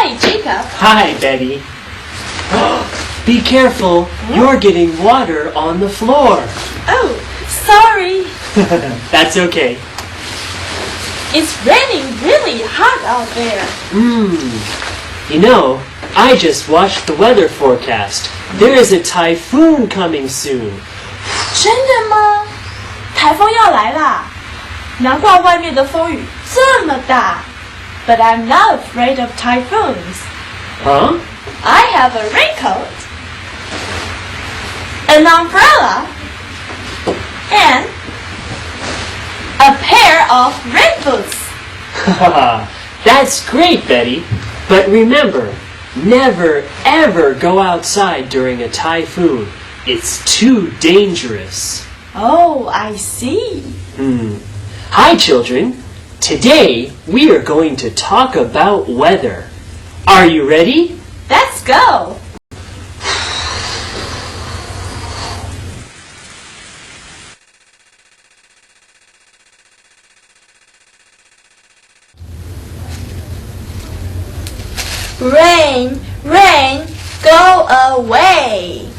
Hi, Jacob. Hi, Betty. Be careful, you're getting water on the floor. Oh, sorry. That's okay. It's raining really hard out there. You know, I just watched the weather forecast. There is a typhoon coming soon. 真的吗？台风要来啦！难怪外面的风雨这么大。But I'm not afraid of typhoons. Huh? I have a raincoat, an umbrella, and a pair of rain boots. That's great, Betty. But remember, never ever go outside during a typhoon. It's too dangerous. Oh, I see. Hi, children. Today we are going to talk about weather. Are you ready? Let's go. Rain, rain, go away.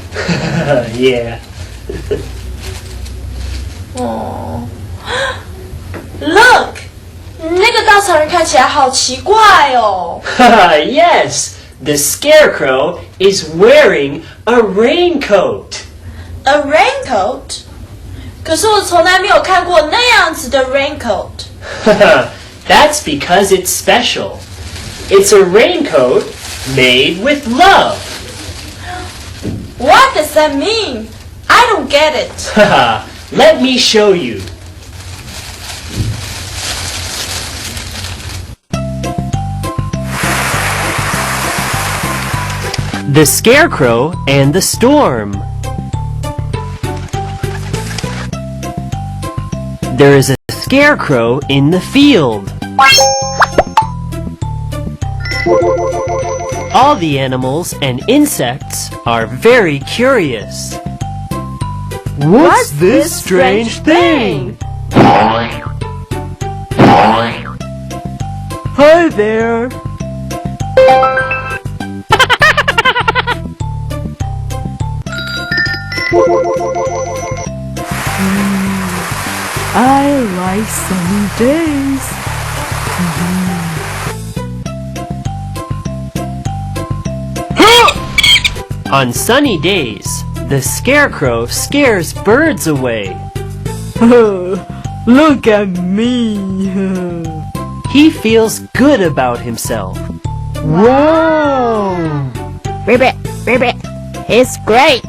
Yeah. Oh. Look, 那个稻草人看起来好奇怪哦。Yes, the Scarecrow is wearing a raincoat. A raincoat? 可是我从来没有看过那样子的 raincoat. That's because it's special. It's a raincoat made with love. What does that mean? I don't get it. Let me show you. The Scarecrow and the Storm. There is a scarecrow in the field. All the animals and insects are very curious. What's this strange thing? Hi there. I like sunny days. On sunny days, the Scarecrow scares birds away. Look at me. He feels good about himself. Wow. Ribbit, Ribbit, it's great.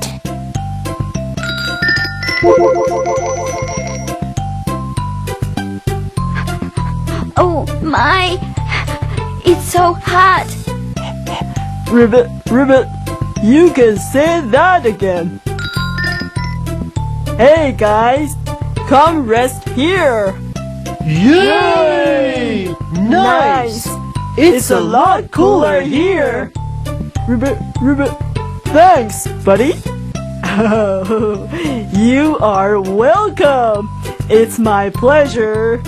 Oh my, it's so hot. Ribbit, Ribbit, you can say that again. Hey guys, come rest here. Yay! Nice! It's a lot cooler here. Ribbit, Ribbit, thanks, buddy. You are welcome. It's my pleasure.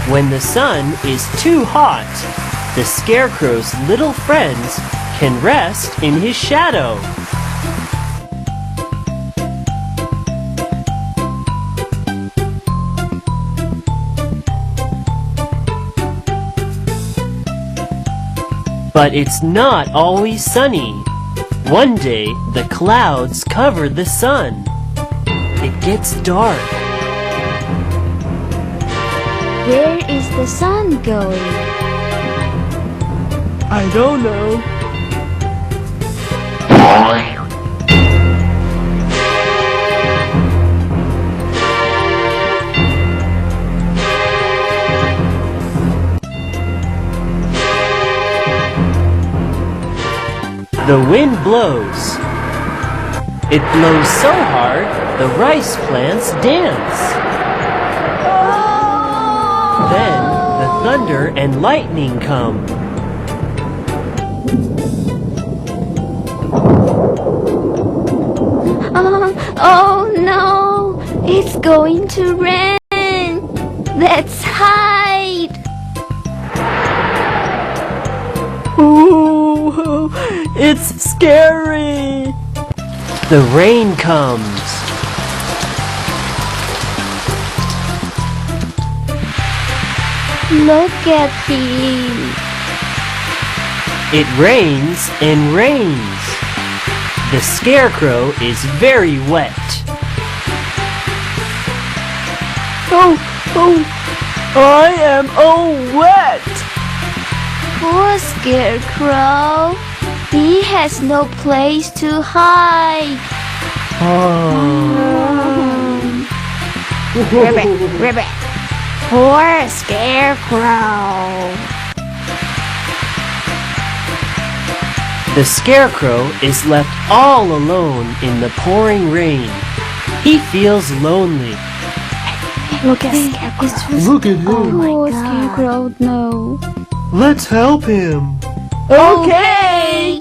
When the sun is too hot, the Scarecrow's little friends can rest in his shadow. But it's not always sunny. One day, the clouds cover the sun. It gets dark. Where is the sun going? I don't know. The wind blows. It blows so hard, the rice plants dance. Then the thunder and lightning come. Oh no, it's going to rain. Let's hide. Ooh, it's scary. The rain comes. Look at him. It rains and rains. The Scarecrow is very wet. Oh, I am all wet. Poor Scarecrow. He has no place to hide. Ribbit. Poor Scarecrow. The Scarecrow is left all alone in the pouring rain. He feels lonely. Look at Scarecrow. Look at him. Poor Scarecrow, no. Let's help him. Okay.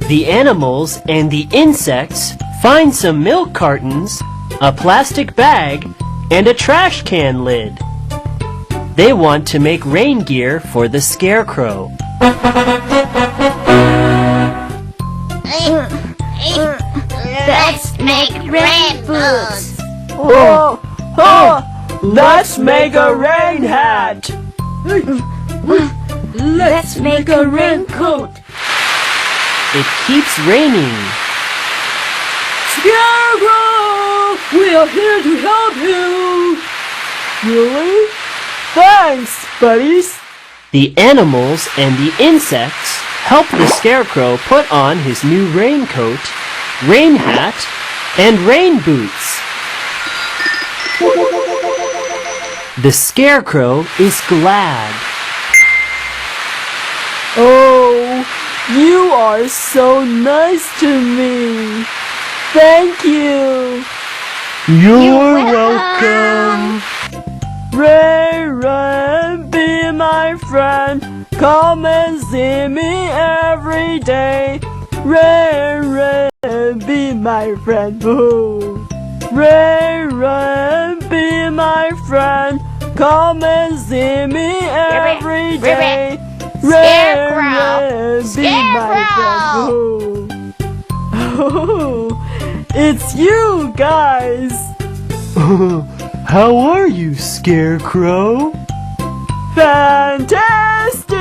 The animals and the insects find some milk cartons, a plastic bag, and a trash can lid. They want to make rain gear for the Scarecrow. Let's make rain boots. Let's make a rain hat. Let's make a raincoat. It keeps raining. Scarecrow, we are here to help you. Really? Thanks, buddies. The animals and the insects help the Scarecrow put on his new raincoat, rain hat, and rain boots. The Scarecrow is glad. Oh, you are so nice to me. Thank you. You're welcome. Rain, be my friend. Come and see me every day. Rain, be my friend. Ooh. Rain, be my friend. Come and see me every day. Scarecrow! Be my friend. Ooh. Oh, it's you guys. How are you, Scarecrow? Fantastic!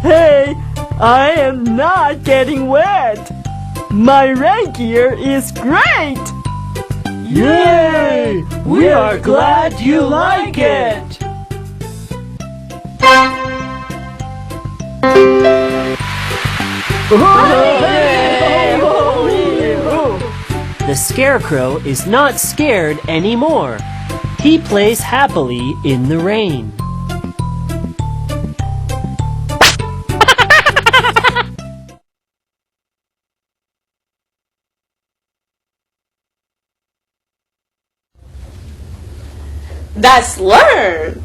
Hey, I am not getting wet. My rain gear is great. Yay! We are glad you like it. The Scarecrow is not scared anymore. He plays happily in the rain. Let's learn.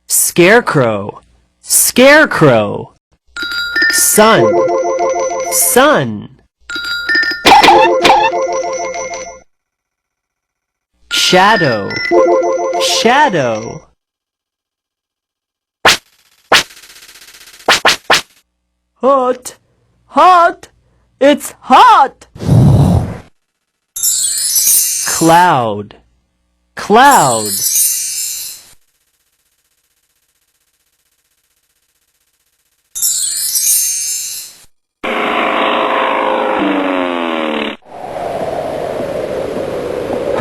Scarecrow, Scarecrow. Sun, Sun. Shadow, Shadow. Hot, hot, it's hot. Cloud, Cloud.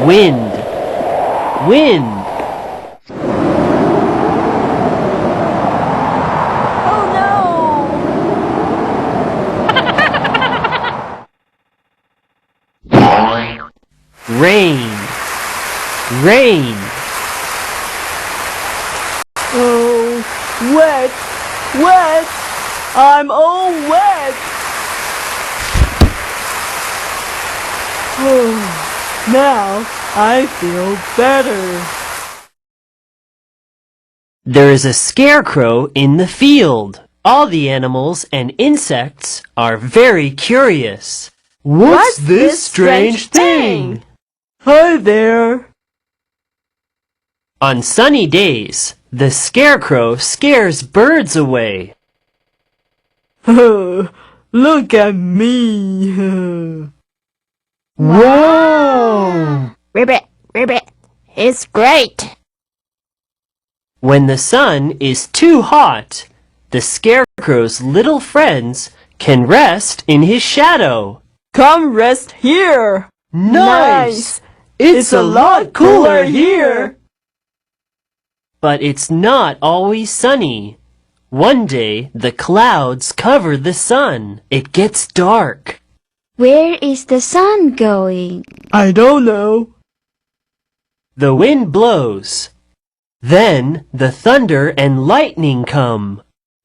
Wind, Wind. Oh no! Rain, Rain. Oh, wet, wet. I'm all wet. Oh, Now I feel better. There is a scarecrow in the field. All the animals and insects are very curious. What's this strange thing? Hi there. On sunny days, the scarecrow scares birds away. Look at me. Whoa! Ribbit, ribbit. It's great. When the sun is too hot, the scarecrow's little friends can rest in his shadow. Come rest here. Nice! It's a lot cooler here. But it's not always sunny. One day, the clouds cover the sun. It gets dark. Where is the sun going? I don't know. The wind blows. Then the thunder and lightning come.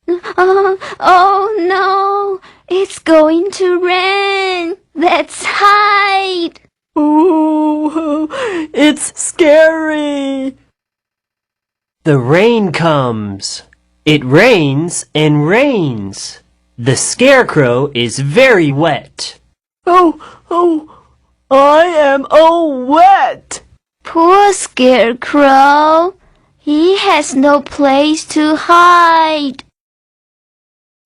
Oh no! It's going to rain. Let's hide. Ooh, it's scary. The rain comes. It rains and rains. The scarecrow is very wet. Oh, I am all wet. Poor Scarecrow. He has no place to hide.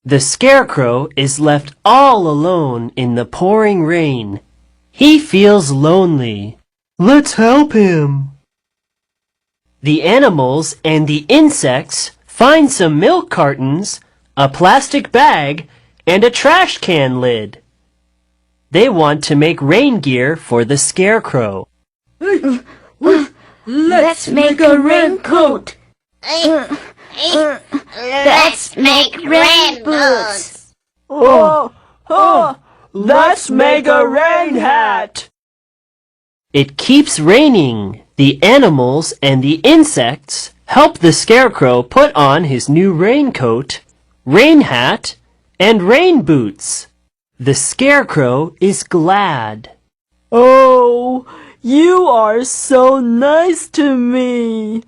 The scarecrow is left all alone in the pouring rain. He feels lonely. Let's help him. The animals and the insects find some milk cartons, a plastic bag, and a trash can lid. They want to make rain gear for the scarecrow. Let's make a raincoat. Let's make rain boots. Let's make a rain hat. It keeps raining. The animals and the insects help the scarecrow put on his new raincoat, rain hat, and rain boots. The scarecrow is glad. Oh, you are so nice to me.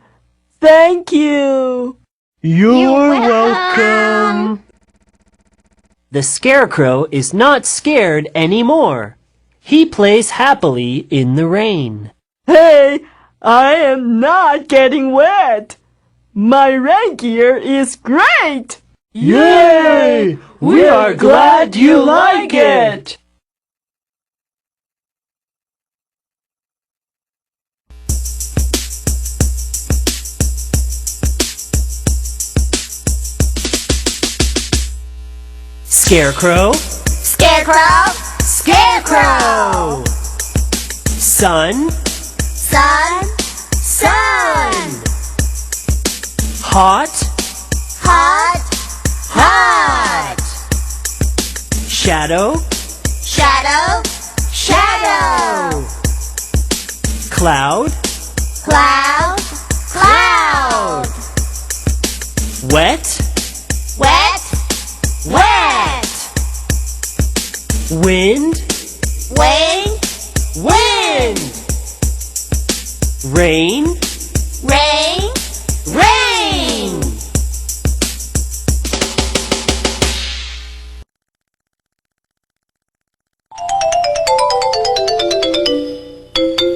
Thank you. You're welcome. The scarecrow is not scared anymore. He plays happily in the rain. Hey, I am not getting wet. My rain gear is great. Yay! We are glad you like it. Scarecrow, Scarecrow. Scarecrow. Sun, Sun. Sun. hot, Hot. Hot. shadow, Shadow. Shadow. cloud, Cloud. Cloud. wet, Wet. Wet. wind, Wind. Wind. rain, Rain. Rain.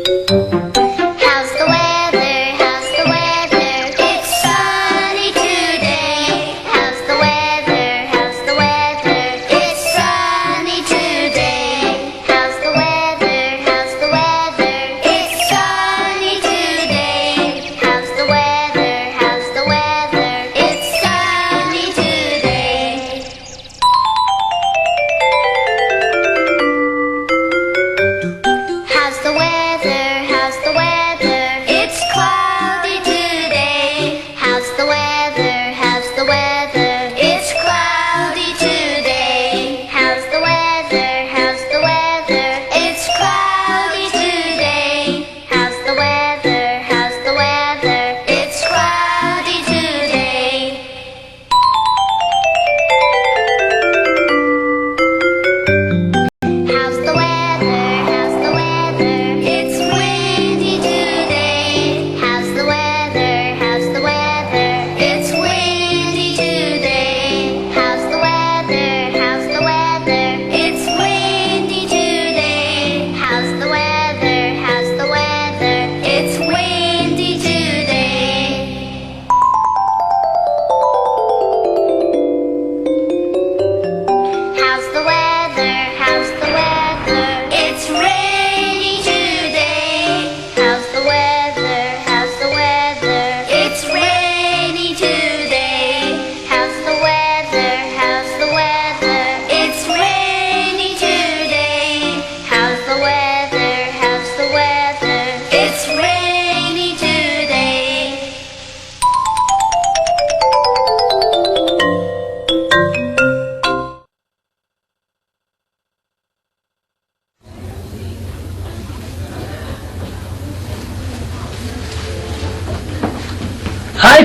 How's the weather? How's the weather? It's sunny today. How's the weather? How's the weather? It's sunny today. How's the weather? How's the weather? It's sunny today.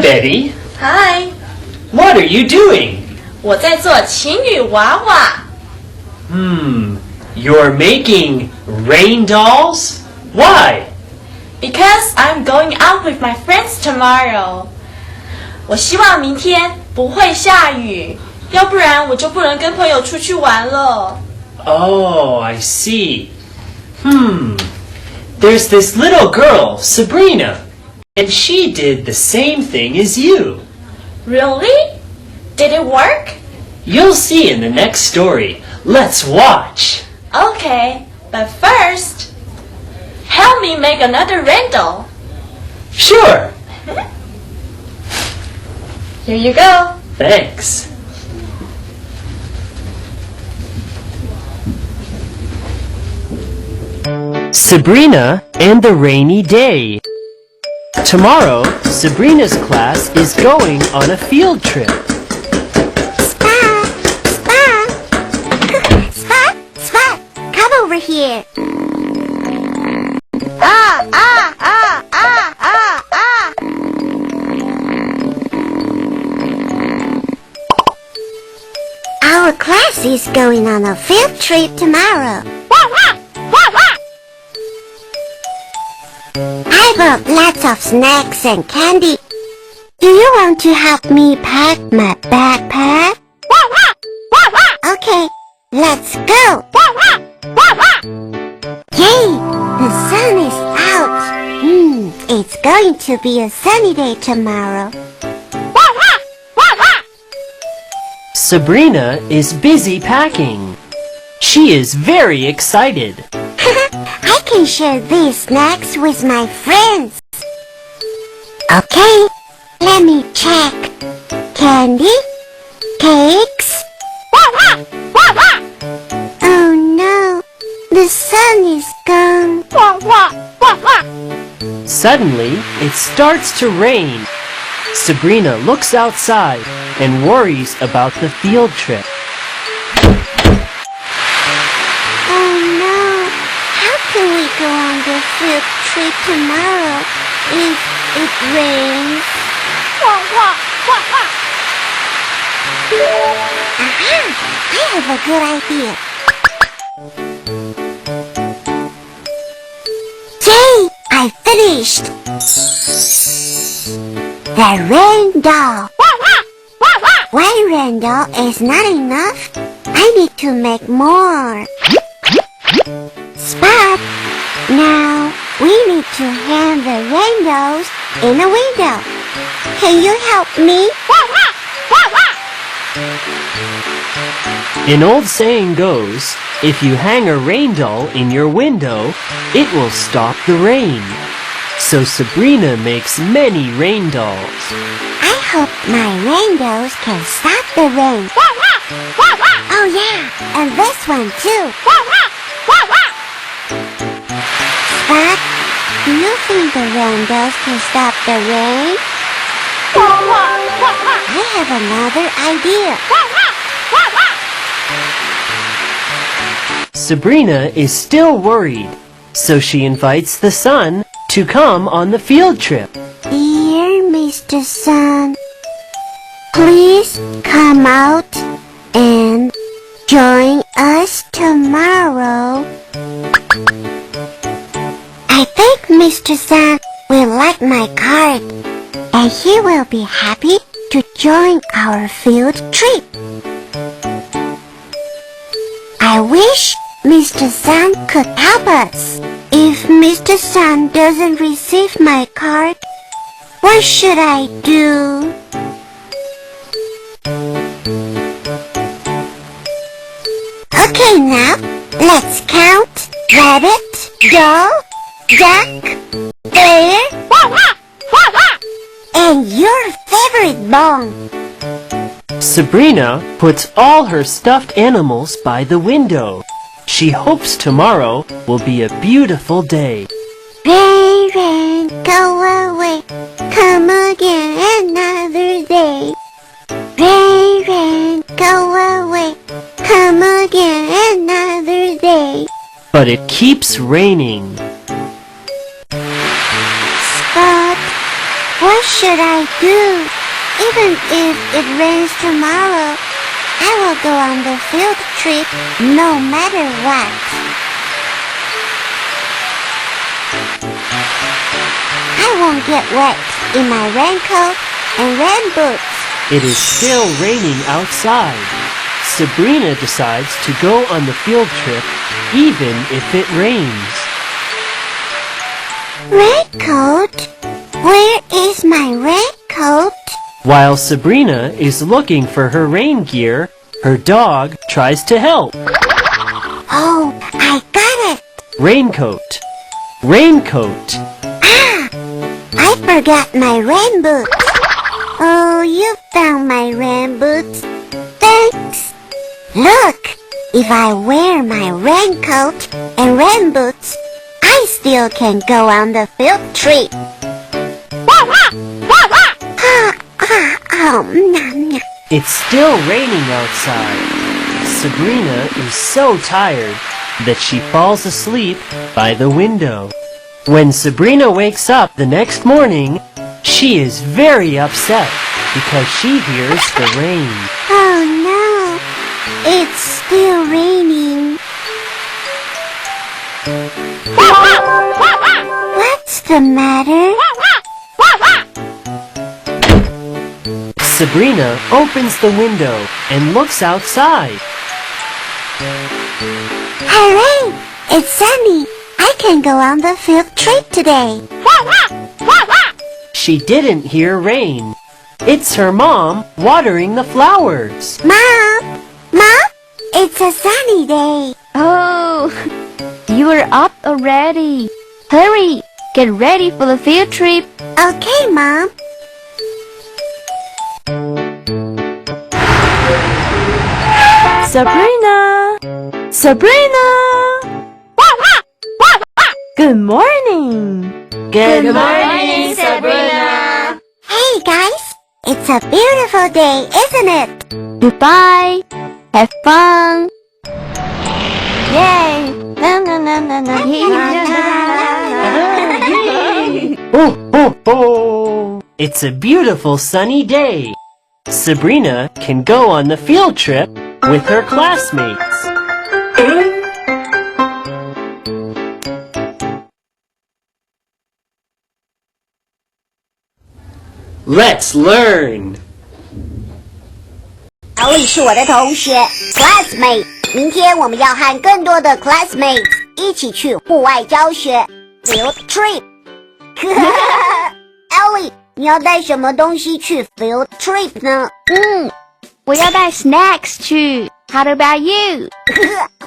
Betty. Hi， What are you doing? 我在做情侣娃娃。You're making rain dolls? Why? Because I'm going out with my friends tomorrow. 我希望明天不会下雨，要不然我就不能跟朋友出去玩了。Oh, I see. There's this little girl, Sabrina, and she did the same thing as you. Really? Did it work? You'll see in the next story. Let's watch. Okay, but first, help me make another rain doll. Sure. Here you go. Thanks. Sabrina and the Rainy Day. Tomorrow, Sabrina's class is going on a field trip. Spot! Spot! Spot! Spot! Come over here. Our class is going on a field trip tomorrow. I bought lots of snacks and candy. Do you want to help me pack my backpack? Okay, let's go. Yay! The sun is out. It's going to be a sunny day tomorrow. Sabrina is busy packing. She is very excited. I can share these snacks with my friends. Okay, let me check. Candy? Cakes? Oh no, the sun is gone. Suddenly, it starts to rain. Sabrina looks outside and worries about the field trip. Oh no, how can we go on the field trip tomorrow if it rains? Aha! I have a good idea. Yay! I finished! The rain doll! One rain doll is not enough. I need to make more. Spot! Now, we need to hang the rain dolls in a window. Can you help me? An old saying goes, if you hang a rain doll in your window, it will stop the rain. So Sabrina makes many rain dolls. I hope my rain dolls can stop the rain. Oh yeah, and this one too. Spot, do you think the rain dolls can stop the rain? I have another idea. Sabrina is still worried, so she invites the sun to come on the field trip. Dear Mr. Sun, please come out and join us tomorrow. I think Mr. Sun will like my card, and he will be happy to join our field trip. I wish Mr. Sun could help us. If Mr. Sun doesn't receive my card, what should I do? Okay, now, let's count. Rabbit, doll, duck, bear, and your favorite bone. Sabrina puts all her stuffed animals by the window. She hopes tomorrow will be a beautiful day. Rain, rain, go away, come again another day. Rain, rain, go away, come again another day. But it keeps raining. Spot, why What should I do? Even if it rains tomorrow, I will go on the field trip no matter what. I won't get wet in my raincoat and rain boots. It is still raining outside. Sabrina decides to go on the field trip even if it rains. Raincoat? Where is my raincoat? While Sabrina is looking for her rain gear, her dog tries to help. Oh, I got it. Raincoat. Raincoat. I forgot my rain boots. Oh, you found my rain boots. Thanks. Look, if I wear my raincoat and rain boots, I still can go on the field trip. It's still raining outside. Sabrina is so tired that she falls asleep by the window. When Sabrina wakes up the next morning, she is very upset because she hears the rain. Oh no, it's still raining. What's the matter? Sabrina opens the window and looks outside. Hooray! It's sunny. I can go on the field trip today. She didn't hear rain. It's her mom watering the flowers. Mom! Mom! It's a sunny day. Oh, you are up already. Hurry, get ready for the field trip. Okay, Mom. Sabrina! Sabrina! Good morning! Good morning, Sabrina. Hey, guys. It's a beautiful day, isn't it? Goodbye. Have fun. Yay. Oh, ho, ho! It's a beautiful sunny day. Sabrina can go on the field trip with her classmates. Let's learn. 小李是我的同学 ，classmate。明天我们要和更多的 classmates 一起去户外教学 field trip。Ellie， 你要带什么东西去 field trip 呢？我要带 snacks 去。How about you?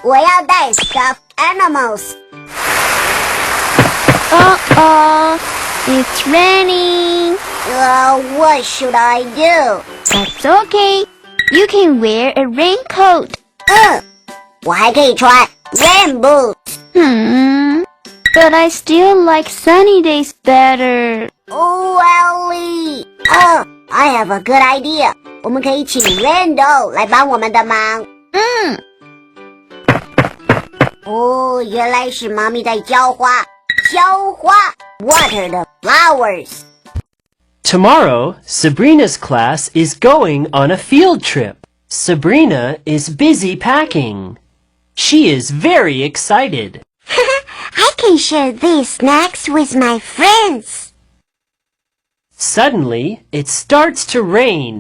我要带 stuffed animals。Uh-oh, it's raining. What should I do? That's okay. You can wear a raincoat. 我还可以穿 rain boots。But I still like sunny days better. Oh, Ellie. I have a good idea. 我们可以请 Randall 来帮我们的忙。哦，原来是妈咪在浇花 water the flowers. Tomorrow, Sabrina's class is going on a field trip. Sabrina is busy packing. She is very excited. I can share these snacks with my friends. Suddenly, it starts to rain.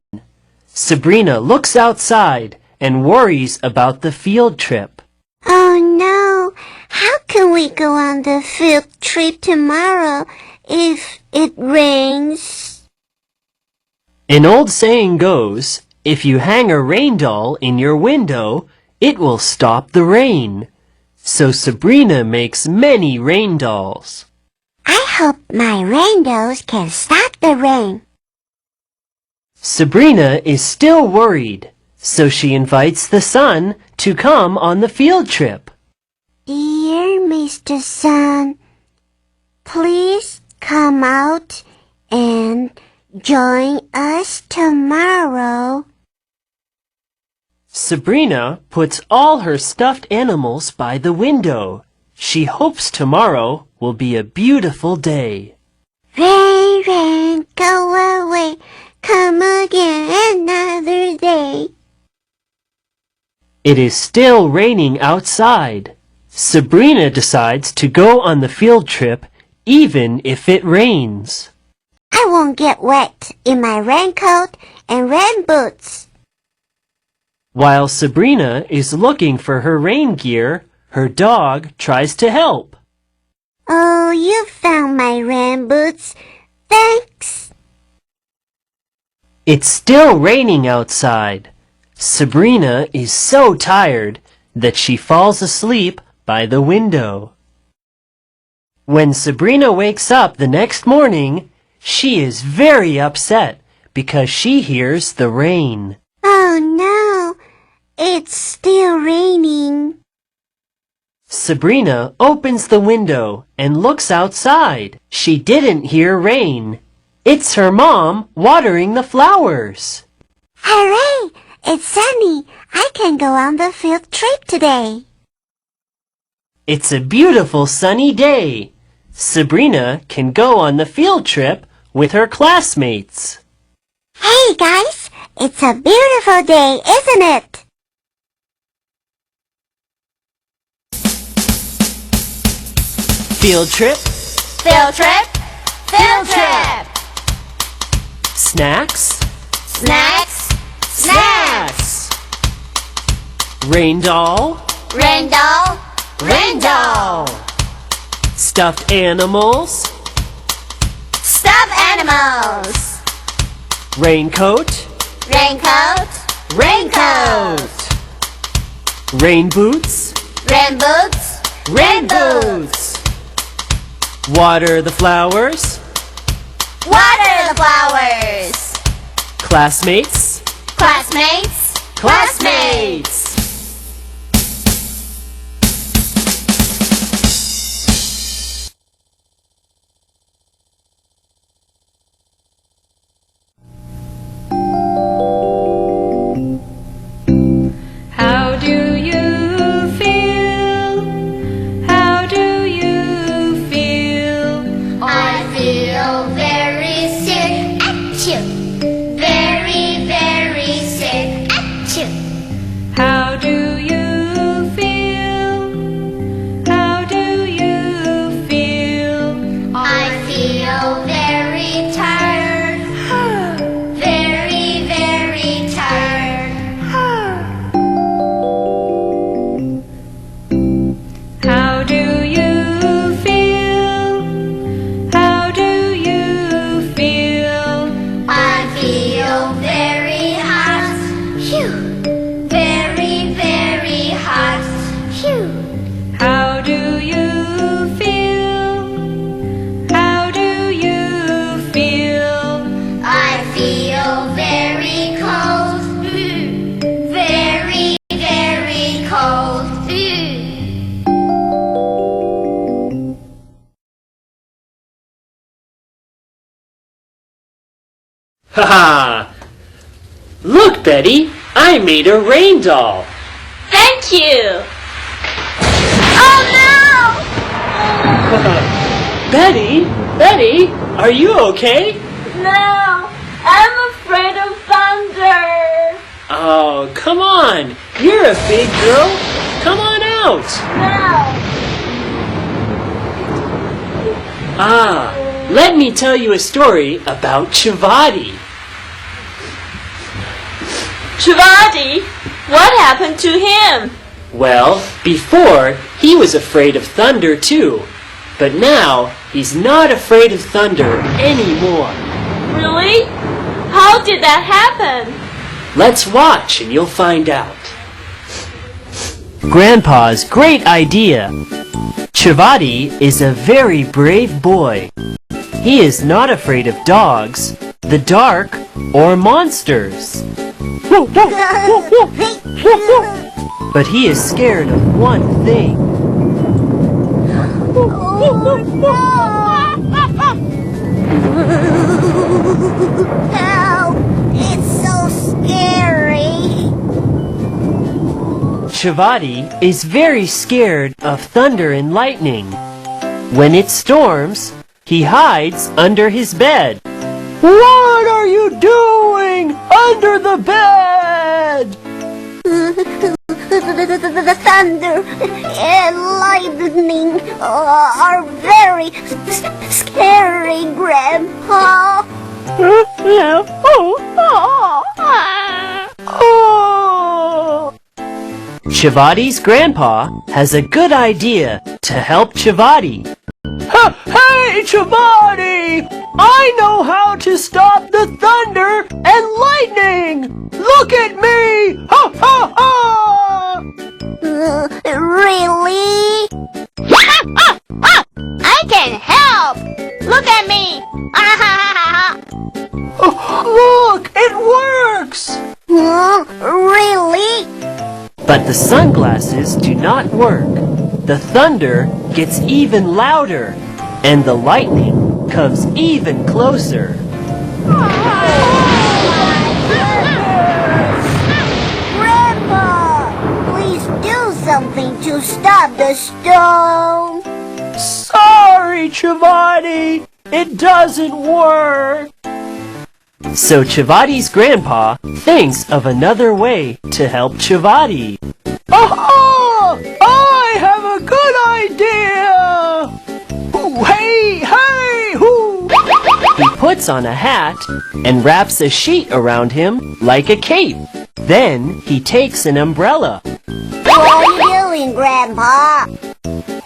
Sabrina looks outside and worries about the field trip. Oh no, how can we go on the field trip tomorrow if it rains? An old saying goes, if you hang a rain doll in your window, it will stop the rain. So Sabrina makes many rain dolls. I hope my rain dolls can stop the rain. Sabrina is still worried, so she invites the sun to come on the field trip. Dear Mr. Sun, please come out and join us tomorrow. Sabrina puts all her stuffed animals by the window. She hopes tomorrow will be a beautiful day. Rain, rain, rain, go away. Come again another day. It is still raining outside. Sabrina decides to go on the field trip even if it rains. I won't get wet in my raincoat and rain boots. While Sabrina is looking for her rain gear, her dog tries to help. Oh, you found my rain boots. Thanks. It's still raining outside. Sabrina is so tired that she falls asleep by the window. When Sabrina wakes up the next morning, she is very upset because she hears the rain. Oh no, it's still raining. Sabrina opens the window and looks outside. She didn't hear rain. It's her mom watering the flowers. Hooray! It's sunny. I can go on the field trip today. It's a beautiful sunny day. Sabrina can go on the field trip with her classmates. Hey guys, it's a beautiful day, isn't it? Field trip, Field trip, field trip. snacks, Snacks, snacks. rain doll, Rain doll, rain doll. stuffed animals, Stuffed animals. raincoat, Raincoat, raincoat, rain boots, rain boots, rain boots. Water the flowers, water the flowers. classmates, Classmates, classmates. How do you feel? How do you feel? I feel very sick. Achoo. Very, very sick. Achoo. How do you feel? How do you feel? I feel very tired. Very, very tired. How do you feel? How do you feel? I feel very hot. Phew. Very, very hot. Phew. How do you feel? How do you feel? I feel very cold. Very, very cold. Ha ha! Look, Betty, I made a rain doll. Thank you. Oh Betty, Betty, are you okay? no! No! I'm afraid of thunder. Oh, come on. You're a big girl. Come on out. No! Ah, let me tell you a story about Chevady. Chevady, what happened to him? Well, before, he was afraid of thunder too. But now, he's not afraid of thunder anymore. Really? How did that happen? Let's watch and you'll find out. Grandpa's great idea. Chevady is a very brave boy. He is not afraid of dogs, the dark, or monsters. But he is scared of one thing. Help! It's so scary. Chevady is very scared of thunder and lightning. When it storms, he hides under his bed. What are you doing under the bed? The thunder and lightning are very scary, Grandpa. Chevaddy's grandpa has a good idea to help Chevady. Hey, Chevady! I know how to stop the thunder and lightning! Look at me! Ha ha ha! Really? I can help! Look at me! Look, it works! Really? But the sunglasses do not work. The thunder gets even louder, and the lightning comes even closer. Grandpa, please do something to stop the storm. Sorry, Chevady, it doesn't work. So Chevaddy's grandpa thinks of another way to help Chevady. Aha! I have a good idea! Ooh, hey, hey, hoo! He puts on a hat and wraps a sheet around him like a cape. Then he takes an umbrella. What are you doing, Grandpa?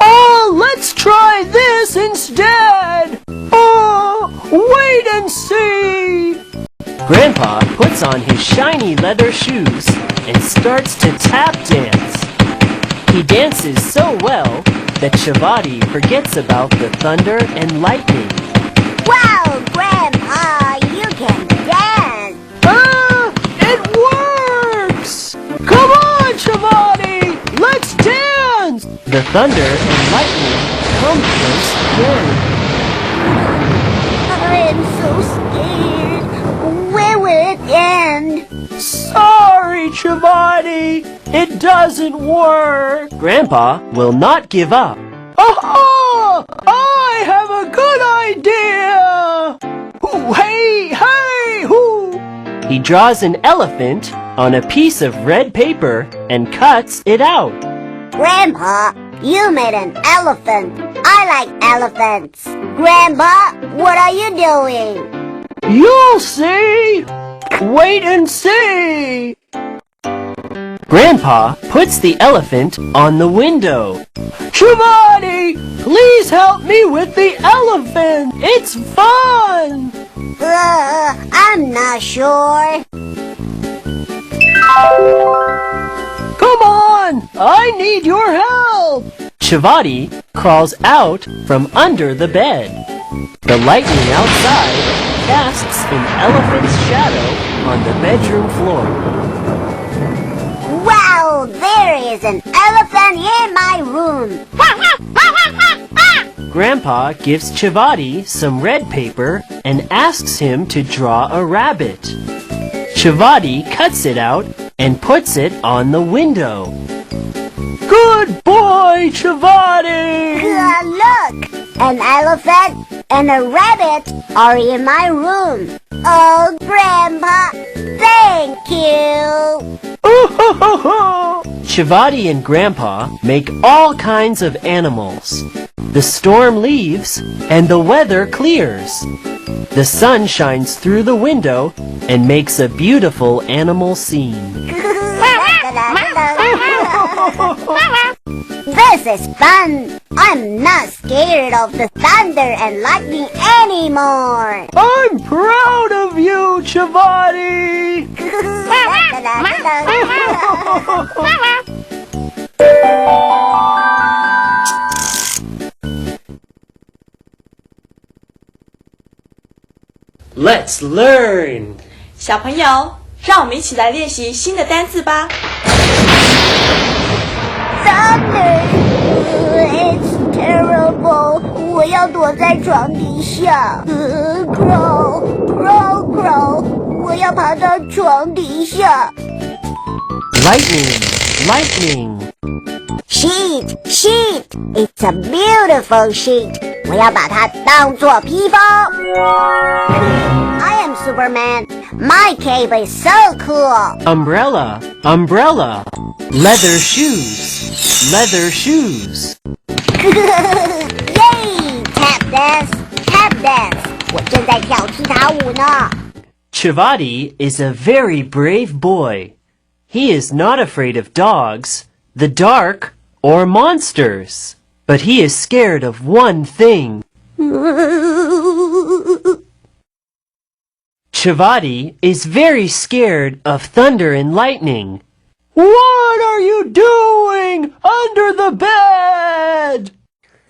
Oh, let's try this instead! Oh, wait and see! Grandpa puts on his shiny leather shoes and starts to tap dance. He dances so well that Chevady forgets about the thunder and lightning. Wow, Grandpa, you can dance. It works! Come on, Chevady, let's dance! The thunder and lightning come close again. I'm so scared. Where will it end? Sorry, Chevady, it doesn't work. Grandpa will not give up. Aha! I have a good idea! Ooh, hey, hey, hoo! He draws an elephant on a piece of red paper and cuts it out. Grandpa, you made an elephant. I like elephants. Grandpa, what are you doing? You'll see! Wait and see! Grandpa puts the elephant on the window. Chevady, please help me with the elephant! It's fun! I'm not sure. Come on! I need your help! Chevady crawls out from under the bed. The lightning outside casts an elephant's shadow on the bedroom floor. Wow, there is an elephant in my room. Grandpa gives Chevady some red paper and asks him to draw a rabbit. Chevady cuts it out and puts it on the window. Good boy, Chevady! Look, an elephant and a rabbit are in my room. Oh, Grandpa, thank you. Chevady and Grandpa make all kinds of animals. The storm leaves and the weather clears. The sun shines through the window and makes a beautiful animal scene. This is fun. I'm not scared of the thunder and lightning anymore. I'm proud of you, Chevady! Let's learn. 小朋友，让我们一起来练习新的单字吧。Thunder, it's terrible. 我要躲在床底下。Crow, crow, crow. 我要爬到床底下。Lightning, lightning. Sheet, sheet. It's a beautiful sheet. 我要把它当作披风。I am Superman. My cape is so cool. Umbrella, umbrella. Leather shoes, leather shoes. Yay! Tap dance, tap dance. 我正在跳踢踏舞呢。Chevady is a very brave boy. He is not afraid of dogs, the dark, or monsters. But he is scared of one thing. Chevady is very scared of thunder and lightning. What are you doing under the bed?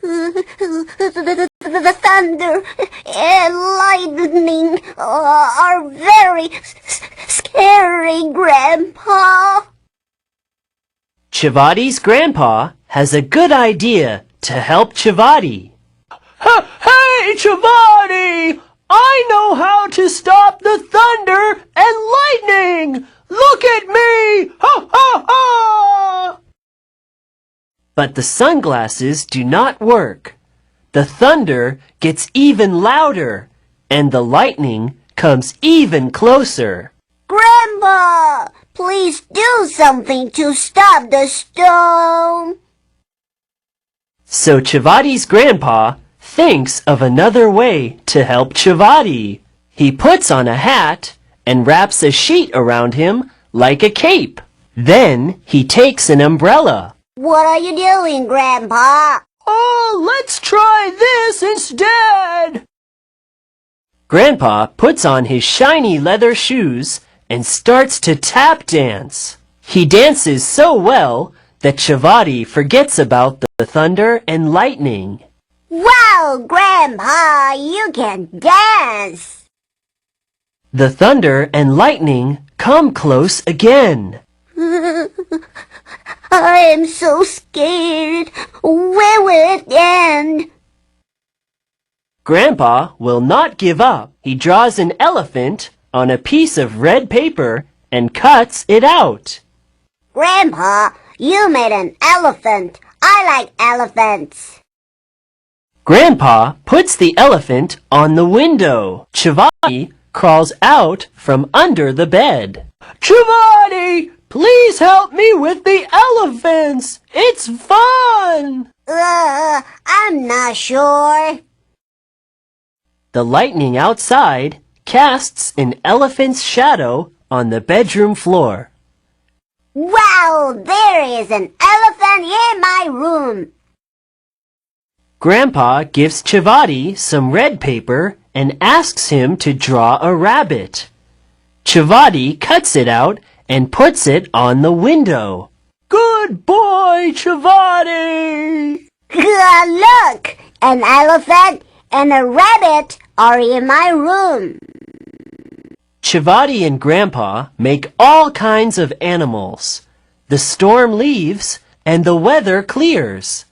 The thunder and lightning are very scary, Grandpa. Chevady's grandpa has a good idea to help Chevady. Hey, Chevady! I know how to stop the thunder and lightning! Look at me! Ha ha ha! But the sunglasses do not work. The thunder gets even louder, and the lightning comes even closer. Grandpa, please do something to stop the storm. So Chevady's grandpa thinks of another way to help Chevady. He puts on a hat and wraps a sheet around him like a cape. Then he takes an umbrella. What are you doing, Grandpa? Oh, let's try this instead. Grandpa puts on his shiny leather shoes and starts to tap dance. He dances so well that Chevady forgets about the thunder and lightning. Wow, Grandpa, you can dance. The thunder and lightning come close again. I am so scared. Where will it end? Grandpa will not give up. He draws an elephant on a piece of red paper and cuts it out. Grandpa, you made an elephant. I like elephants. Grandpa puts the elephant on the window. Chevady crawls out from under the bed. Chevady, please help me with the elephants. It's fun. I'm not sure. The lightning outside casts an elephant's shadow on the bedroom floor. Wow, there is an elephant in my room. Grandpa gives Chevady some red paper and asks him to draw a rabbit. Chevady cuts it out and puts it on the window. Good boy, Chevady! Look, an elephant and a rabbit are in my room. Chevady and Grandpa make all kinds of animals. The storm leaves and the weather clears.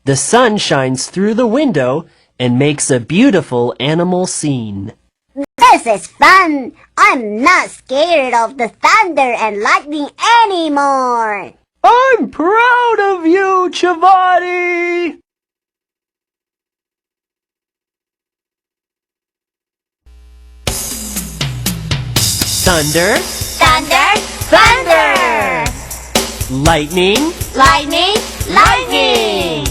The sun shines through the window and makes a beautiful animal scene. This is fun. I'm not scared of the thunder and lightning anymore. I'm proud of you, Chevady! Thunder, Thunder, thunder. lightning, Lightning, lightning.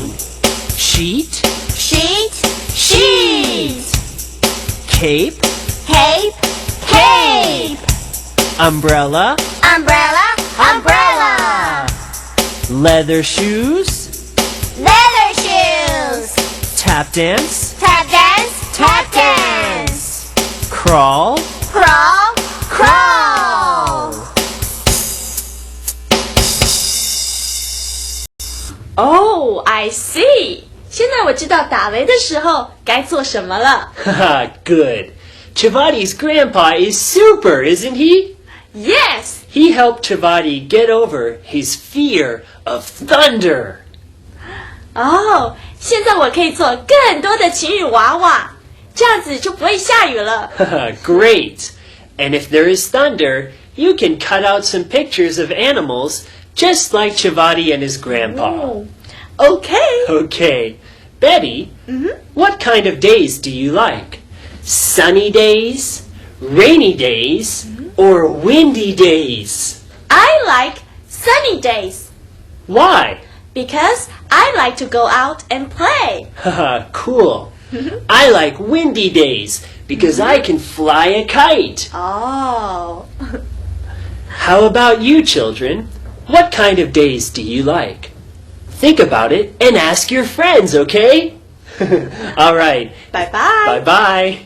sheet, Sheet, sheet. cape, Cape, cape. umbrella, Umbrella, umbrella. leather shoes, Leather shoes. tap dance, Tap dance, tap dance. crawl, Crawl, crawl. Oh, I see. 现在我知道打雷的时候该做什么了。Haha, good. Chevadi's grandpa is super, isn't he? Yes. He helped Chevady get over his fear of thunder. 哦，现在我可以做更多的晴雨娃娃，这样子就不会下雨了。Great! And if there is thunder, you can cut out some pictures of animals just like Chevady and his grandpa. Okay. Okay, Betty, what kind of days do you like? Sunny days, rainy days, or windy days? I like sunny days Why? because I like to go out and play. Haha, cool. I like windy days because I can fly a kite. Oh. How about you, children? What kind of days do you like? Think about it and ask your friends, okay? All right. Bye-bye. Bye-bye.